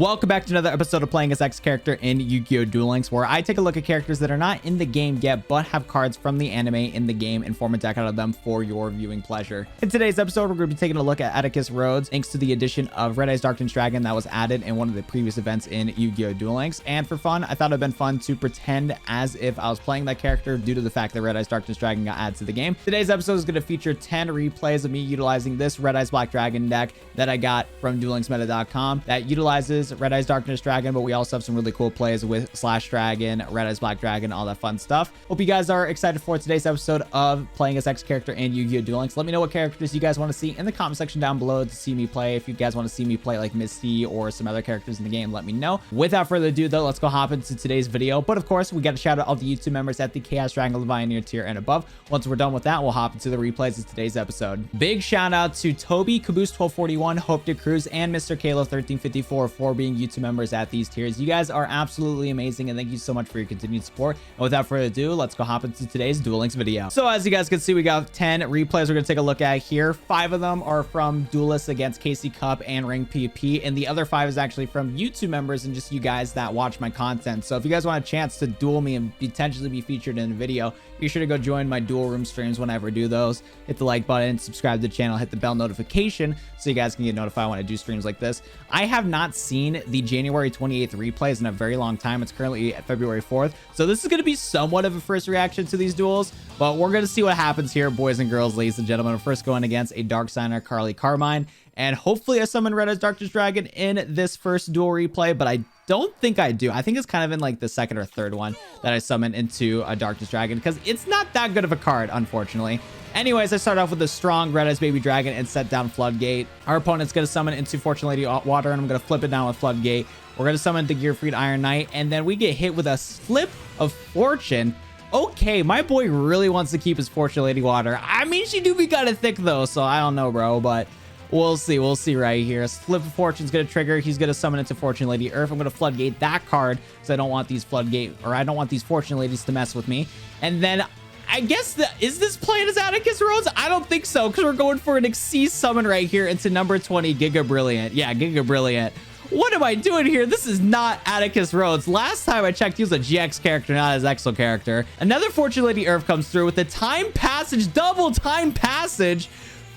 Welcome back to another episode of Playing as X character in Yu-Gi-Oh! Duel Links, where I take a look at characters that are not in the game yet, but have cards from the anime in the game and form a deck out of them for your viewing pleasure. In today's episode, we're going to be taking a look at ATTICUS RHODES, thanks to the addition of Red Eyes Darkness Dragon that was added in one of the previous events in Yu-Gi-Oh! Duel Links. And for fun, I thought it'd been fun to pretend as if I was playing that character due to the fact that Red Eyes Darkness Dragon got added to the game. Today's episode is going to feature 10 replays of me utilizing this Red Eyes Black Dragon deck that I got from duellinksmeta.com that utilizes Red Eyes Darkness Dragon, but we also have some really cool plays with Slash Dragon, Red Eyes Black Dragon, all that fun stuff. Hope you guys are excited for today's episode of Playing as X character in Yu-Gi-Oh! Duel Links. Let me know what characters you guys want to see in the comment section down below to see me play. If you guys want to see me play like Misty or some other characters in the game, let me know. Without further ado though, let's go hop into today's video. But of course, we got to shout out all the YouTube members at the Chaos Triangle Pioneer tier and above. Once we're done with that, we'll hop into the replays of today's episode. Big shout out to Toby, Caboose 1241, Hope to Cruz, and Mr. Kalo 1354 for being YouTube members at these tiers. You guys are absolutely amazing, and thank you so much for your continued support. And without further ado, let's go hop into today's Duel Links video. So as you guys can see, we got 10 replays we're going to take a look at here. 5 of them are from duelists against KC Cup and Ring PvP, and the other 5 is actually from YouTube members and just you guys that watch my content. So if you guys want a chance to duel me and potentially be featured in a video, be sure to go join my duel room streams whenever I do those. Hit the like button, subscribe to the channel, hit the bell notification so you guys can get notified when I do streams like this. I have not seen the January 28th replays in a very long time. It's currently at February 4th. So this is going to be somewhat of a first reaction to these duels, but we're going to see what happens here, boys and girls, ladies and gentlemen. We're first going against a Dark Signer, Carly Carmine, and hopefully I summon Red Eyes Darkness Dragon in this first duel replay, but I don't think I do. I think it's kind of in like the second or third one that I summon into a Darkness Dragon because it's not that good of a card, unfortunately. Anyways, I start off with a strong Red Eyes Baby Dragon and set down Floodgate. Our opponent's going to summon into Fortune Lady Water, and I'm going to flip it down with Floodgate. We're going to summon the Gearfried Iron Knight, and then we get hit with a Flip of Fortune. Okay, my boy really wants to keep his Fortune Lady Water. I mean, she do be kind of thick though, so I don't know, bro, but we'll see. We'll see right here. Flip of Fortune's going to trigger. He's going to summon into Fortune Lady Earth. I'm going to Floodgate that card because I don't want these Floodgate, or I don't want these Fortune Ladies to mess with me. And then I guess is this playing as ATTICUS RHODES? I don't think so, because we're going for an Xyz summon right here into number 20, Giga Brilliant. Yeah, Giga Brilliant. What am I doing here? This is not ATTICUS RHODES. Last time I checked, he was a GX character, not his EXO character. Another Fortune Lady Earth comes through with the Time Passage, double Time Passage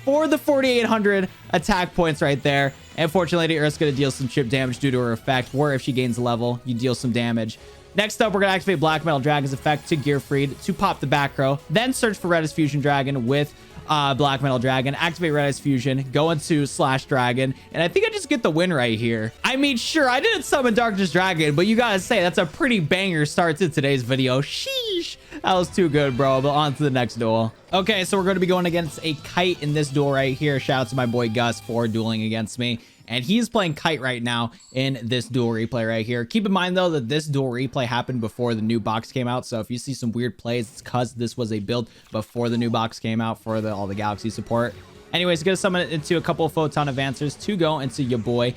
for the 4,800 attack points right there. And Fortune Lady Earth's going to deal some chip damage due to her effect, where if she gains a level, you deal some damage. Next up, we're going to activate Black Metal Dragon's effect to Gearfried to pop the back row, then search for Red Eyes Fusion Dragon with Black Metal Dragon, activate Red Eyes Fusion, go into Slash Dragon, and I think I just get the win right here. I mean, sure, I didn't summon Darkness Dragon, but you gotta say, that's a pretty banger start to today's video. Sheesh, that was too good, bro, but on to the next duel. Okay, so we're going to be going against a Kite in this duel right here. Shout out to my boy Gus for dueling against me. And he's playing Kite right now in this duel replay right here. Keep in mind, though, that this duel replay happened before the new box came out. So if you see some weird plays, it's because this was a build before the new box came out for all the Galaxy support. Anyways, going to summon it into a couple of Photon Advancers to go into your boy,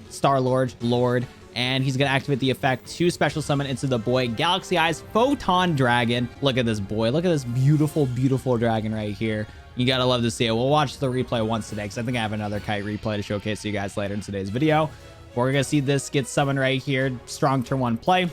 Star-Lord, Lord. And he's going to activate the effect to special summon into the boy, Galaxy Eyes Photon Dragon. Look at this boy. Look at this beautiful, beautiful dragon right here. You gotta love to see it. We'll watch the replay once today because I think I have another Kite replay to showcase to you guys later in today's video. We're gonna see this get summoned right here. Strong turn 1 play.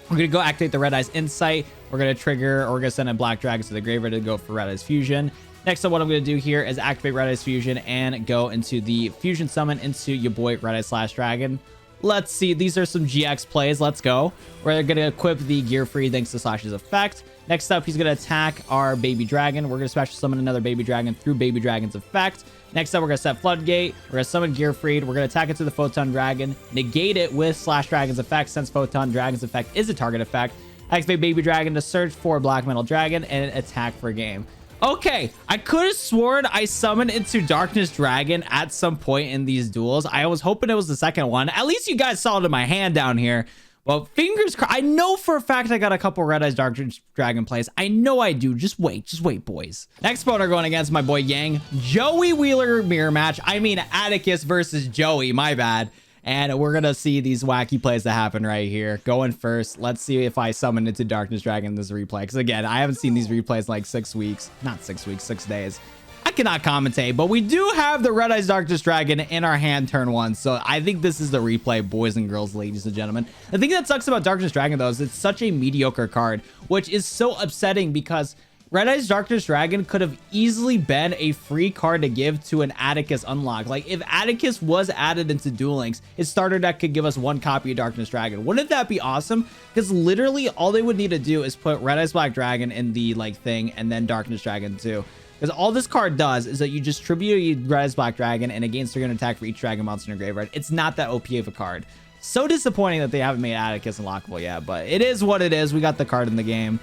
We're gonna go activate the Red Eyes Insight. We're gonna trigger, or we're gonna send in Black Dragons to the graveyard to go for Red Eyes Fusion. Next up, what I'm gonna do here is activate Red Eyes Fusion and go into the Fusion Summon into your boy Red Eyes Slash Dragon. Let's see. These are some GX plays. Let's go. We're going to equip the Gearfried thanks to Slash's effect. Next up, he's going to attack our Baby Dragon. We're going to special summon another Baby Dragon through Baby Dragon's effect. Next up, we're going to set Floodgate. We're going to summon Gearfried. We're going to attack it to the Photon Dragon. Negate it with Slash Dragon's effect since Photon Dragon's effect is a target effect. Activate Baby Dragon to search for Black Metal Dragon and attack for game. Okay, I could have sworn I summoned into Darkness Dragon at some point in these duels. I was hoping it was the second one. At least you guys saw it in my hand down here. Well, fingers crossed. I know for a fact I got a couple Red Eyes Darkness Dragon plays. I know I do. Just wait, boys. Next opponent going against my boy Yang. Joey Wheeler mirror match. I mean, ATTICUS versus Joey. My bad. And we're going to see these wacky plays that happen right here. Going first. Let's see if I summon into Darkness Dragon in this replay. Because again, I haven't seen these replays in like 6 weeks. Not 6 weeks, 6 days. I cannot commentate, but we do have the Red Eyes Darkness Dragon in our hand turn 1. So I think this is the replay, boys and girls, ladies and gentlemen. The thing that sucks about Darkness Dragon, though, is it's such a mediocre card, which is so upsetting because Red Eyes Darkness Dragon could have easily been a free card to give to an Atticus unlock. Like, if Atticus was added into Duel Links, his starter deck could give us 1 copy of Darkness Dragon. Wouldn't that be awesome? Because literally all they would need to do is put Red Eyes Black Dragon in the like thing and then Darkness Dragon too. Because all this card does is that you just tribute Red Eyes Black Dragon and it gains 300 attack for each dragon monster in your graveyard. It's not that OP of a card. So disappointing that they haven't made Atticus unlockable yet, but it is what it is. We got the card in the game.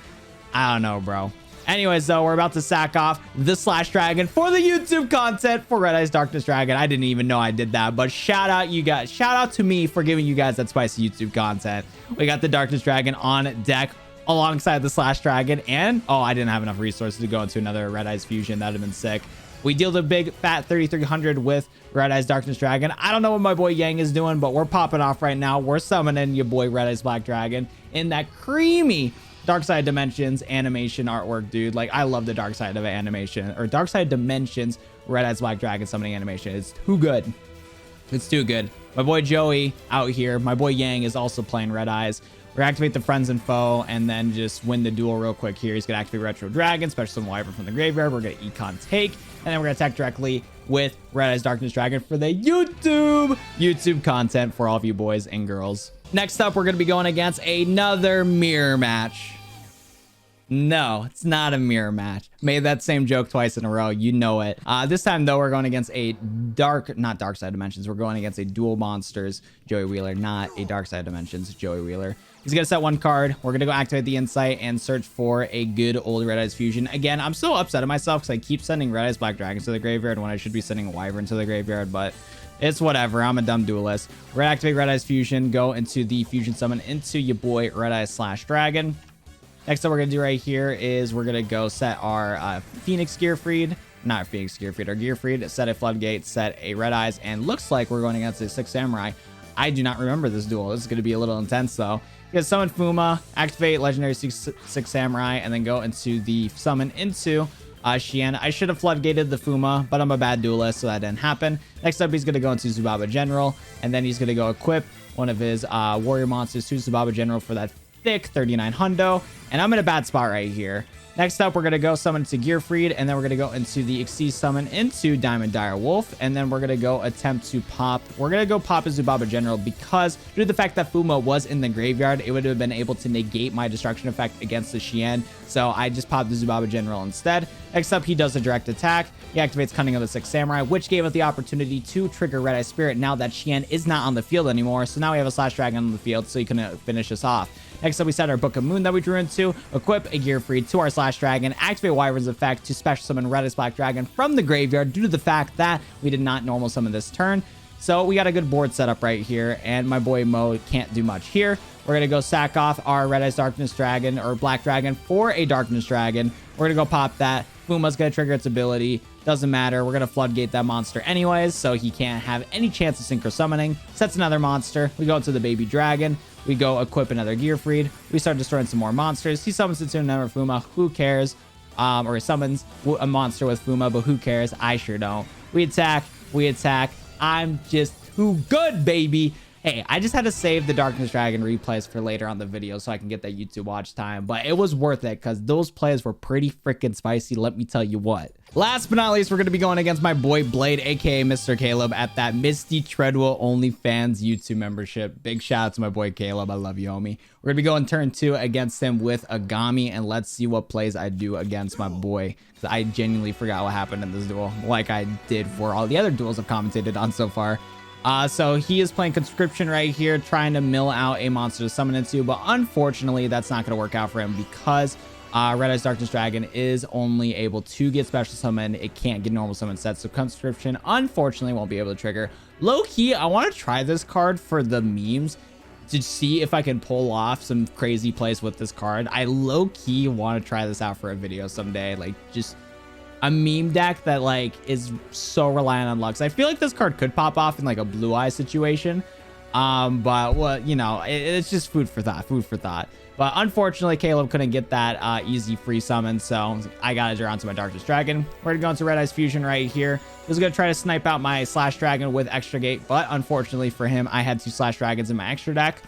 I don't know, bro. Anyways, though, we're about to sack off the Slash Dragon for the YouTube content for Red Eyes Darkness Dragon. I didn't even know I did that, but shout out you guys. Shout out to me for giving you guys that spicy YouTube content. We got the Darkness Dragon on deck alongside the Slash Dragon, and oh, I didn't have enough resources to go into another Red Eyes fusion. That'd have been sick. We deal the big fat 3300 with Red Eyes Darkness Dragon. I don't know what my boy Yang is doing, but we're popping off right now. We're summoning your boy Red Eyes Black Dragon in that creamy Dark Side Dimensions animation artwork, dude. Like, I love the Dark Side of animation, or Dark Side Dimensions Red Eyes Black Dragon summoning animation. It's too good. It's too good. My boy Joey out here. My boy Yang is also playing Red Eyes. We're gonna activate the Friends and Foe and then just win the duel real quick here. He's gonna activate Retro Dragon, Special Summon Wyvern from the graveyard. We're gonna Econ Take, and then we're gonna attack directly with Red Eyes Darkness Dragon for the YouTube content for all of you boys and girls. Next up, we're gonna be going against another mirror match. No, it's not a mirror match. Made that same joke twice in a row. You know it. This time, though, we're going against a not Dark Side Dimensions. We're going against a Dual Monsters Joey Wheeler, not a Dark Side Dimensions Joey Wheeler. He's going to set 1 card. We're going to go activate the Insight and search for a good old Red Eyes fusion. Again, I'm so upset at myself because I keep sending Red Eyes Black Dragons to the graveyard when I should be sending Wyvern to the graveyard, but it's whatever. I'm a dumb duelist. We're going to activate Red Eyes Fusion, go into the Fusion Summon into your boy Red Eyes Slash Dragon. Next up we're going to do right here is we're going to go set our Phoenix Gearfried, not Phoenix Gearfried, our Gearfried, set a Floodgate, set a Red Eyes, and looks like we're going against a 6 Samurai. I do not remember this duel. This is going to be a little intense though. You're going to summon Fuma, activate Legendary 6 Samurai, and then go into the summon into Shien. I should have Floodgated the Fuma, but I'm a bad duelist, so that didn't happen. Next up, he's going to go into Zubaba General, and then he's going to go equip one of his warrior monsters to Zubaba General for that thick 39 hundo, and I'm in a bad spot right here. Next up, we're going to go summon to Gearfried, and then we're going to go into the Xyz summon into Diamond Dire Wolf, and then we're going to go attempt to pop. We're going to go pop a Zubaba General because due to the fact that Fuma was in the graveyard, it would have been able to negate my destruction effect against the Shien, so I just popped the Zubaba General instead. Next up, he does a direct attack. He activates Cunning of the 6 Samurai, which gave us the opportunity to trigger Red Eye Spirit now that Shien is not on the field anymore, so now we have a Slash Dragon on the field, so he can finish us off. Next up, we set our Book of Moon that we drew into, equip a Gearfried to our Slash Dragon, activate Wyvern's effect to special summon Red Eyes Black Dragon from the graveyard due to the fact that we did not normal summon this turn. So we got a good board setup right here, and my boy Mo can't do much here. We're going to go sack off our Red Eyes Darkness Dragon or Black Dragon for a Darkness Dragon. We're going to go pop that. Fuma's going to trigger its ability. Doesn't matter. We're going to Floodgate that monster anyways, so he can't have any chance of Synchro Summoning. Sets another monster. We go into the Baby Dragon. We go equip another Gearfried. We start destroying some more monsters. He summons it to another Fuma. Who cares? Or he summons a monster with Fuma, but who cares? I sure don't. We attack. We attack. I'm just too good, baby. Hey, I just had to save the Darkness Dragon replays for later on the video so I can get that YouTube watch time, but it was worth it because those plays were pretty freaking spicy, let me tell you what. Last but not least, we're going to be going against my boy Blade, aka Mr. Caleb, at that Misty Treadwell OnlyFans YouTube membership. Big shout out to my boy Caleb. I love you, homie. We're going to be going turn 2 against him with Agami, and let's see what plays I do against my boy, because I genuinely forgot what happened in this duel, like I did for all the other duels I've commentated on so far. So he is playing Conscription right here, trying to mill out a monster to summon into, but unfortunately, that's not going to work out for him because Red Eyes Darkness Dragon is only able to get special summon. It can't get normal summon sets, so Conscription, unfortunately, won't be able to trigger. Low-key, I want to try this card for the memes to see if I can pull off some crazy plays with this card. I low-key want to try this out for a video someday, like, just a meme deck that like is so reliant on luck. I feel like this card could pop off in like a Blue Eye situation. But well, you know, it's just food for thought. But unfortunately, Caleb couldn't get that easy free summon, so I gotta draw onto my Darkness Dragon. We're gonna go into Red Eyes Fusion right here. He was gonna try to snipe out my Slash Dragon with Extra Gate, but unfortunately for him, I had 2 Slash Dragons in my extra deck.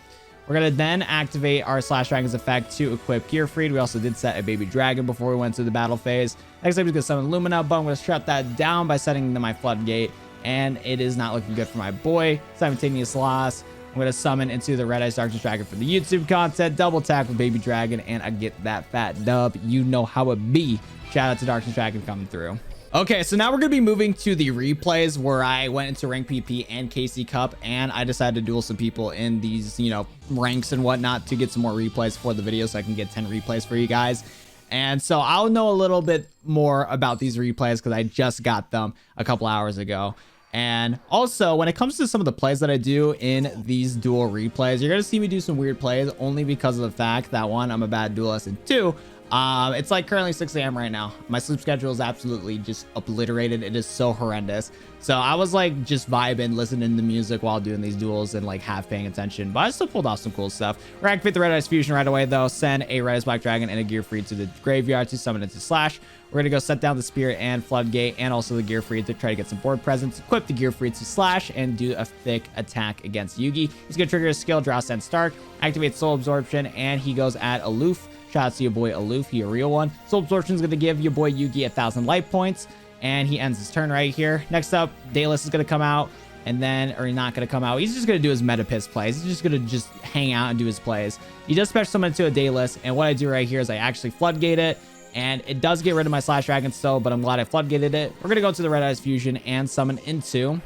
We're gonna then activate our Slash Dragon's effect to equip Gearfried. We also did set a Baby Dragon before we went to the battle phase. Next up, he's gonna summon Lumina, but I'm gonna shut that down by setting my Floodgate, and it is not looking good for my boy. Simultaneous loss. I'm going to summon into the Red Eyes Darkness Dragon for the YouTube content, double attack with Baby Dragon, and I get that fat dub. You know how it be. Shout out to Darkness Dragon coming through. Okay, so now we're going to be moving to the replays where I went into Rank PP and KC Cup, and I decided to duel some people in these, you know, ranks and whatnot to get some more replays for the video so I can get 10 replays for you guys. And so I'll know a little bit more about these replays because I just got them a couple hours ago. And also, when it comes to some of the plays that I do in these duel replays, you're going to see me do some weird plays only because of the fact that, one, I'm a bad duelist, and two, it's like currently 6 a.m. right now. My sleep schedule is absolutely just obliterated. It is so horrendous. So I was like just vibing, listening to music while doing these duels and like half paying attention, but I still pulled off some cool stuff. We're gonna activate the Red Eyes Fusion right away though, send a Red Eyes Black Dragon and a Gearfried to the graveyard to summon into Slash. We're gonna go set down the Spirit and Floodgate and also the Gearfried to try to get some board presence, equip the Gearfried to Slash and do a thick attack against Yugi. He's gonna trigger his skill, draw Send Stark, activate Soul Absorption, and he goes at Aloof. Shout out to your boy Aloof, he a real one. Soul Absorption is going to give your boy Yugi 1,000 life points, and he ends his turn right here. Next up, Daedalus is going to come out, and then, or he's not going to come out. He's just going to do his meta piss plays. He's just going to just hang out and do his plays. He does special summon into a Daedalus, and what I do right here is I actually Floodgate it, and it does get rid of my Slash Dragon still, but I'm glad I Floodgated it. We're going to go to the Red Eyes Fusion and summon into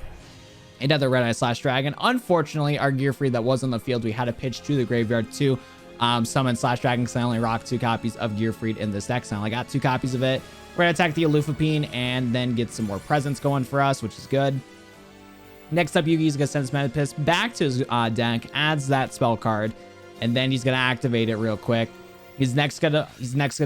another Red Eyes Slash Dragon. Unfortunately, our Gearfried that was on the field, we had to pitch to the graveyard to summon Slash Dragon because I only rock 2 copies of Gearfried in this deck, so I only got 2 copies of it. We're going to attack the Alufapine and then get some more presence going for us, which is good. Next up, Yugi's going to send his Meta Piss back to his deck, adds that spell card, and then he's going to activate it real quick. He's next gonna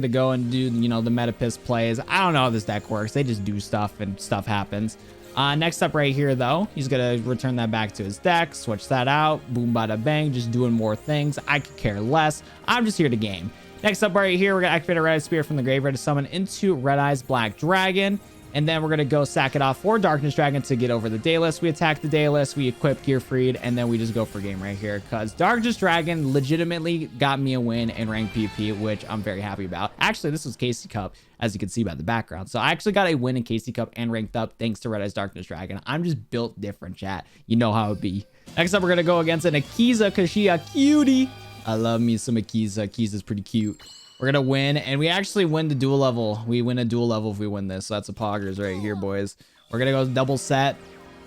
go and do, you know, the Meta Piss plays. I don't know how this deck works. They just do stuff and stuff happens. Next up right here, though, he's going to return that back to his deck, switch that out, boom, bada, bang, just doing more things. I could care less. I'm just here to game. Next up right here, we're going to activate a Red Eyes Spirit from the graveyard to summon into Red Eyes Black Dragon. And then we're going to go sack it off for Darkness Dragon to get over the Daedalus. We attack the Daedalus, we equip Gearfried, and then we just go for game right here. Because Darkness Dragon legitimately got me a win in Rank PP, which I'm very happy about. Actually, this was KC Cup, as you can see by the background. So I actually got a win in KC Cup and ranked up thanks to Red Eyes Darkness Dragon. I'm just built different, chat. You know how it be. Next up, we're going to go against an Akiza because she a cutie. I love me some Akiza. Akiza's pretty cute. We're going to win, and we actually win the dual level. We win a dual level if we win this, so that's a poggers right here, boys. We're going to go double set.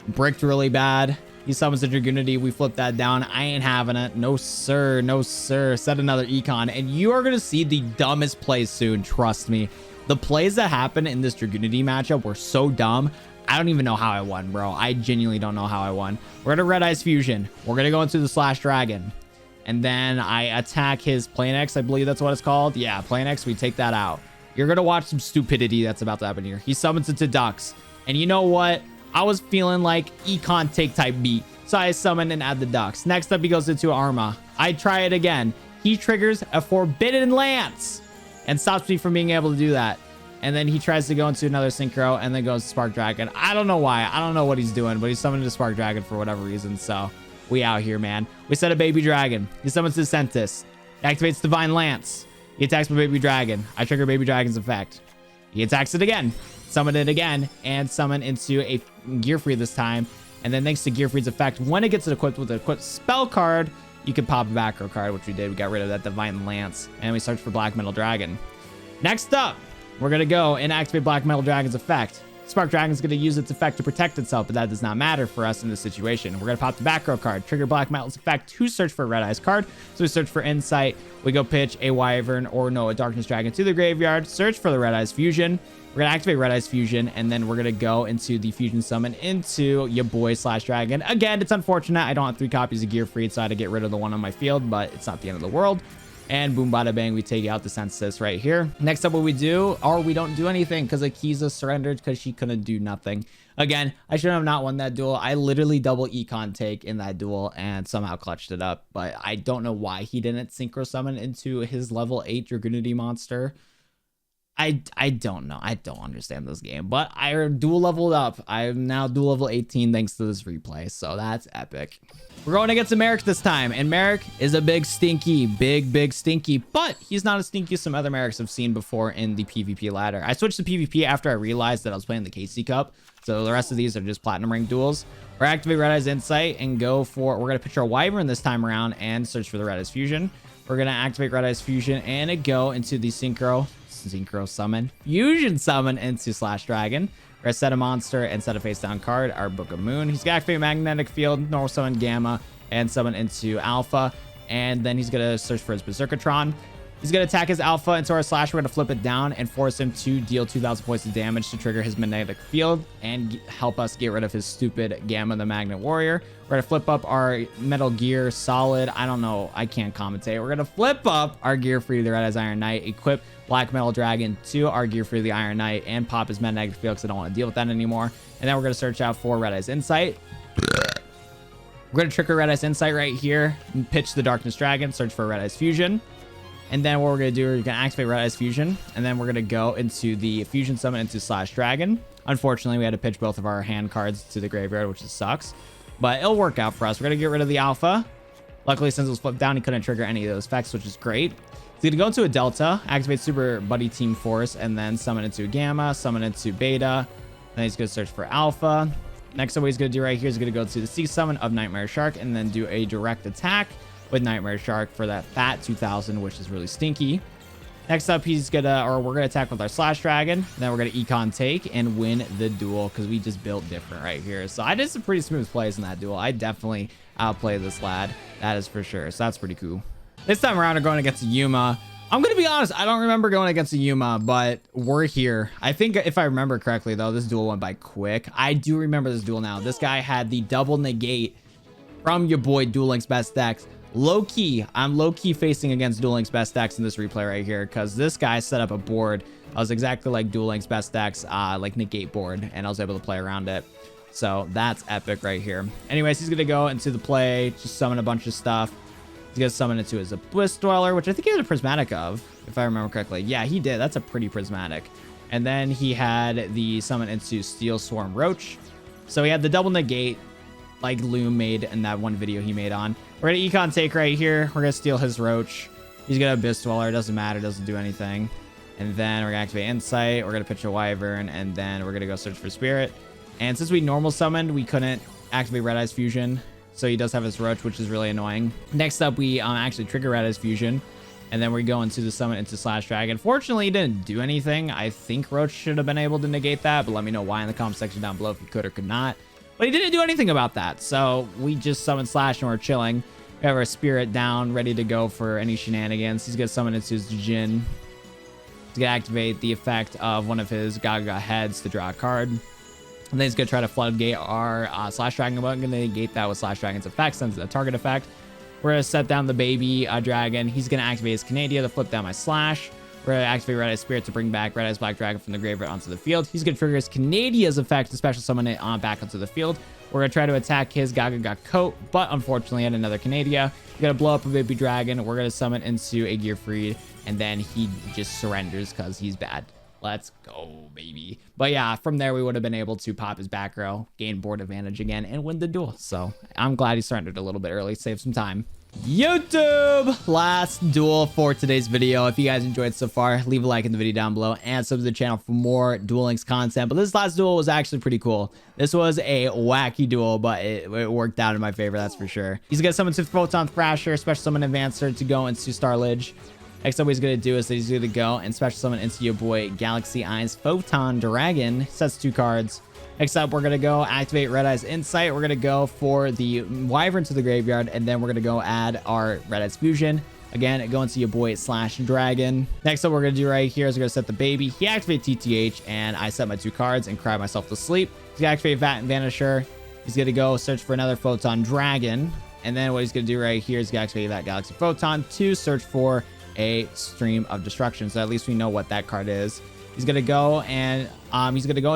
Bricked really bad. He summons the Dragunity. We flip that down. I ain't having it. No, sir. No, sir. Set another Econ, and you are going to see the dumbest plays soon. Trust me. The plays that happened in this Dragunity matchup were so dumb. I don't even know how I won, bro. I genuinely don't know how I won. We're going to Red Eyes Fusion. We're going to go into the Slash Dragon. And then I attack his Planex. I believe that's what it's called. Yeah, Planex. We take that out. You're going to watch some stupidity that's about to happen here. He summons it to Ducks. And you know what? I was feeling like Econ take type beat. So I summon and add the Ducks. Next up, he goes into Arma. I try it again. He triggers a Forbidden Lance and stops me from being able to do that. And then he tries to go into another Synchro and then goes to Spark Dragon. I don't know why. I don't know what he's doing, but he's summoned to Spark Dragon for whatever reason. So we out here, man. We set a Baby Dragon. He summons his Sentis. Activates Divine Lance. He attacks my Baby Dragon. I trigger Baby Dragon's effect. He attacks it again. Summon it again. And summon into a Gearfried this time. And then thanks to Gearfried's effect, when it gets equipped with an equipped spell card, you can pop a back row card, which we did. We got rid of that Divine Lance. And we search for Black Metal Dragon. Next up, we're going to go and activate Black Metal Dragon's effect. Spark Dragon's going to use its effect to protect itself, but that does not matter for us in this situation. We're going to pop the back row card, trigger Black Metal's effect to search for a Red Eyes card. So we search for Insight. We go pitch a Wyvern or no, a Darkness Dragon to the graveyard, search for the Red Eyes Fusion. We're going to activate Red Eyes Fusion, and then we're going to go into the Fusion Summon into your boy Slash Dragon. Again, it's unfortunate. I don't have 3 copies of Gearfried, so I had to get rid of the one on my field, but it's not the end of the world. And boom, bada bang, we take out the Synthesis right here. Next up, what we do, or we don't do anything because Akiza surrendered because she couldn't do nothing. Again, I should have not won that duel. I literally double econ take in that duel and somehow clutched it up. But I don't know why he didn't synchro summon into his level 8 Dragunity monster. I don't know. I don't understand this game, but I dual leveled up. I'm now dual level 18 thanks to this replay. So that's epic. We're going against Merrick this time, and Merrick is a big stinky, big stinky, but he's not as stinky as some other Merricks I've seen before in the PvP ladder. I switched to PvP after I realized that I was playing the KC Cup. So the rest of these are just platinum rank duels. We're activate Red Eye's Insight and go for, we're going to pitch our Wyvern this time around and search for the Red Eye's Fusion. We're going to activate Red Eye's Fusion and go into the Synchro summon, Fusion summon into Slash Dragon. We're going to set a monster and set a face down card, our Book of Moon. He's going to activate Magnetic Field, normal summon Gamma, and summon into Alpha. And then he's going to search for his Berserkatron. He's going to attack his Alpha into our Slash. We're going to flip it down and force him to deal 2,000 points of damage to trigger his Magnetic Field and help us get rid of his stupid Gamma, the Magnet Warrior. We're going to flip up our Metal Gear Solid. I don't know. I can't commentate. We're going to flip up our Gear Free, the Red Eyes Iron Knight, equip Black Metal Dragon to our Gear Free, the Iron Knight, and pop his Magnetic Field because I don't want to deal with that anymore. And then we're going to search out for Red Eyes Insight. We're going to trigger Red Eye's Insight right here and pitch the Darkness Dragon, search for Red Eye's Fusion. And then what we're going to do, we're going to activate Red Eye's Fusion. And then we're going to go into the Fusion Summon into Slash Dragon. Unfortunately, we had to pitch both of our hand cards to the graveyard, which sucks. But it'll work out for us. We're going to get rid of the Alpha. Luckily, since it was flipped down, he couldn't trigger any of those effects, which is great. He's going to go into a Delta, activate Super Buddy Team Force, and then summon into a Gamma, summon into Beta. Then he's going to search for Alpha. Next up, what he's going to do right here is going to go to the Sea Summon of Nightmare Shark and then do a direct attack with Nightmare Shark for that fat 2000, which is really stinky. Next up, we're going to attack with our Slash Dragon. Then we're going to econ take and win the duel because we just built different right here. So I did some pretty smooth plays in that duel. I definitely outplayed this lad. That is for sure. So that's pretty cool. This time around, we're going against Yuma. I'm going to be honest, I don't remember going against a Yuma, but we're here. I think if I remember correctly, though, this duel went by quick. I do remember this duel now. This guy had the double negate from your boy Duel Links Best Decks. Low-key, I'm low-key facing against Duel Links Best Decks in this replay right here because this guy set up a board that was exactly like Duel Links Best Decks, like negate board, and I was able to play around it. So that's epic right here. Anyways, he's going to go into the play, just summon a bunch of stuff. He's going to summon into his Abyss Dweller, which I think he had a Prismatic of, if I remember correctly. Yeah, he did. That's a pretty Prismatic. And then he had the summon into Steel Swarm Roach. So he had the double negate, like Loom made in that one video he made on. We're going to econ take right here. We're going to steal his Roach. He's going to Abyss Dweller. Doesn't matter. Doesn't do anything. And then we're going to activate Insight. We're going to pitch a Wyvern. And then we're going to go search for Spirit. And since we normal summoned, we couldn't activate Red Eye's Fusion. So he does have his Roach, which is really annoying. Next up, we actually trigger Red Eye's Fusion. And then we go into the summon into Slash Dragon. Fortunately, he didn't do anything. I think Roach should have been able to negate that. But let me know why in the comment section down below if he could or could not. But he didn't do anything about that. So we just summoned Slash and we're chilling. We have our Spirit down, ready to go for any shenanigans. He's going to summon into his Jin. He's going to activate the effect of one of his Gaga heads to draw a card. And then he's going to try to floodgate our Slash Dragon. We're going to negate that with Slash Dragon's effect since it's a target effect. We're going to set down the baby dragon. He's going to activate his Canadia to flip down my Slash. We're going to activate Red Eye's Spirit to bring back Red Eye's Black Dragon from the graveyard onto the field. He's going to trigger his Canadia's effect to special summon it back onto the field. We're going to try to attack his Gaga coat, but unfortunately had another Canadia. We're going to blow up a baby dragon. We're going to summon into a Gear Freed, and then he just surrenders because he's bad. Let's go, baby. But yeah, from there, we would have been able to pop his back row, gain board advantage again, and win the duel. So I'm glad he surrendered a little bit early, save some time. YouTube, last duel for today's video. If you guys enjoyed so far, leave a like in the video down below and sub to the channel for more Duel Links content. But this last duel was actually pretty cool. This was a wacky duel, but it worked out in my favor, that's for sure. He's gonna summon to Photon Thrasher, special summon Advancer to go into Starledge. Next up, what he's going to do is that he's going to go and special summon into your boy Galaxy Eyes Photon Dragon. Sets 2 cards. Next up, we're going to go activate Red Eye's Insight. We're going to go for the Wyvern to the graveyard. And then we're going to go add our Red Eye's Fusion. Again, go into your boy Slash Dragon. Next up, we're going to do right here is we're going to set the baby. He activates TTH, and I set my 2 cards and cry myself to sleep. He's going to activate Vat and Vanisher. He's going to go search for another Photon Dragon. And then what he's going to do right here is activate that Galaxy Photon to search for a Stream of Destruction. So at least we know what that card is. He's gonna go and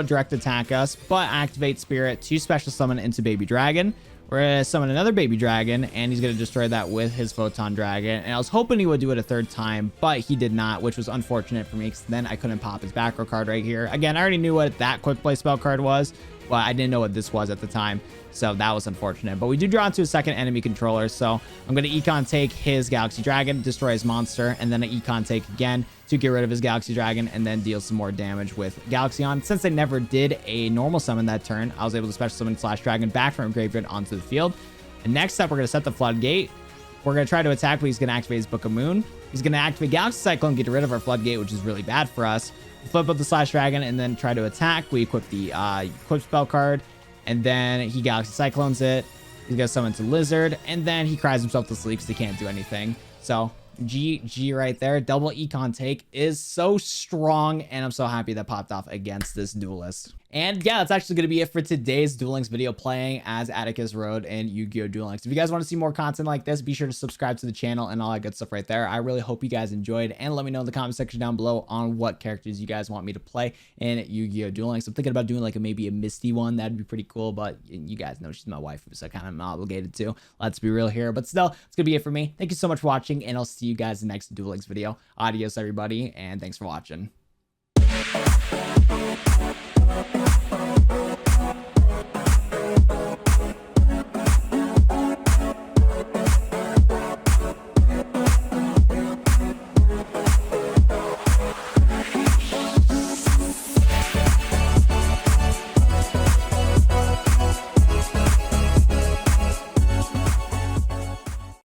direct attack us, but activate Spirit to special summon into Baby Dragon. We're gonna summon another Baby Dragon, and he's gonna destroy that with his Photon Dragon. And I was hoping he would do it a third time, but he did not, which was unfortunate for me, because then I couldn't pop his back row card right here. Again, I already knew what that quick play spell card was, but I didn't know what this was at the time. So that was unfortunate. But we do draw into a second enemy controller. So I'm going to Econ take his Galaxy Dragon, destroy his monster, and then an Econ take again to get rid of his Galaxy Dragon, and then deal some more damage with Galaxion. Since I never did a normal summon that turn, I was able to special summon Slash Dragon back from graveyard onto the field. And next up, we're going to set the Floodgate. We're going to try to attack, but he's going to activate his Book of Moon. He's going to activate Galaxy Cyclone, get rid of our Floodgate, which is really bad for us. Flip up the Slash Dragon and then try to attack. We equip the equip spell card, and then he Galaxy Cyclones it. He's gonna summon to Lizard, and then he cries himself to sleep because he can't do anything. So GG right there. Double Econ take is so strong, and I'm so happy that popped off against this duelist. And yeah, that's actually going to be it for today's Duel Links video, playing as Atticus Rhodes in Yu-Gi-Oh! Duel Links. If you guys want to see more content like this, be sure to subscribe to the channel and all that good stuff right there. I really hope you guys enjoyed, and let me know in the comment section down below on what characters you guys want me to play in Yu-Gi-Oh! Duel Links. I'm thinking about doing like maybe a Misty one. That'd be pretty cool, but you guys know she's my wife, so I kind of am obligated to. Let's be real here. But still, it's going to be it for me. Thank you so much for watching, and I'll see you guys in the next Duel Links video. Adios, everybody, and thanks for watching.